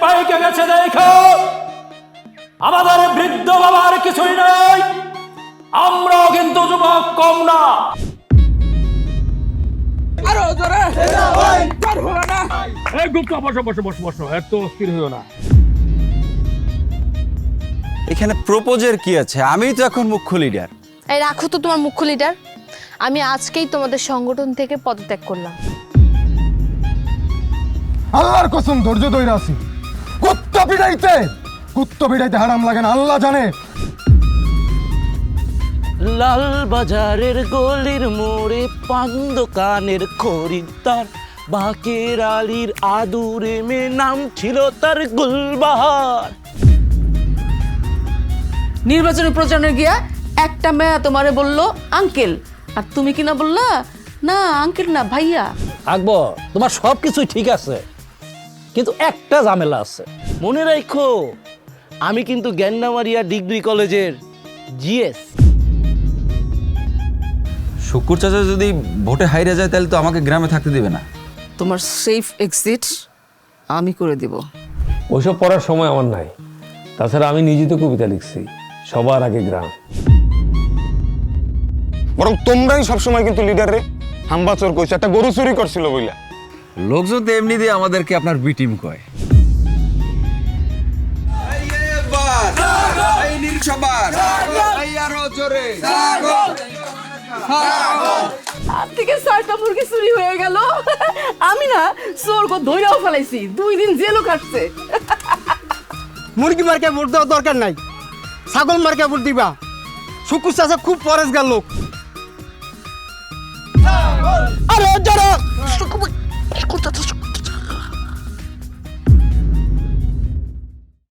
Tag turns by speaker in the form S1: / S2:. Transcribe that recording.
S1: পাইকে গেছে দেখো, আমাদের বৃদ্ধ বাবার কিছুই নাই, আমরাও কিন্তু যুবক কম না। এত স্থির হইও না।
S2: এখানে প্রপোজের কি আছে? আমিই তো এখন মুখ্য লিডার।
S3: এই রাখো তো তোমার মুখ্য লিডার। আমি আজকেই তোমাদের সংগঠন থেকে পদত্যাগ করলাম।
S4: আল্লাহর কসম ধৈর্য ধরে আছি। কুত্তা পিড়াইতে হারাম লাগে না, আল্লাহ জানে।
S5: লাল বাজারের গলির মোড়ে পান দোকানের খরিদ্দার, বাকের আলীর আদুরে মেয়ে নাম ছিল তার গুলবাহার।
S6: নির্বাচনী প্রচারণে গিয়া একটা মেয়ে তোমারে বলল আঙ্কেল, আর তুমি কিনা বললা না আঙ্কেল না ভাইয়া।
S5: আকবর, তোমার সব কিছুই ঠিক আছে, কিন্তু একটা ঝামেলা আছে। মনে রাখো, আমি কিন্তু গ্যান্ডামারিয়া ডিগ্রি কলেজের জিএস।
S2: শুকুর চাচা যদি ভোটে হাইরে যায় তাহলে তো আমাকে গ্রামে থাকতে দিবে না।
S6: তোমার সেফ এক্সিট আমি করে দিব।
S7: ওইসব পড়ার সময় আমার নাই। তাছাড়া আমি নিজে তো কবিতা লিখছি, সবার আগে গ্রাম।
S8: বরং তোমরাই সবসময় কিন্তু লিডারে হাম্বা চোর কইছে, একটা গরু চুরি করছিল বইলা।
S2: লোকজন তো এমনি দিয়ে আমাদেরকে আপনার বি টিম কয়।
S6: আর থেকে 6টা মুরগি চুরি হয়ে গেল। আমি না চোরকে ধইরাও ফেলাইছি, 2 দিন জেলও কাটছে।
S9: মুরগি মার্কে ভোট দেওয়ার দরকার নাই, ছাগল মার্কে ভোট দিবা। শুকুর চাচা খুব পরেশগার লোক।
S5: আরে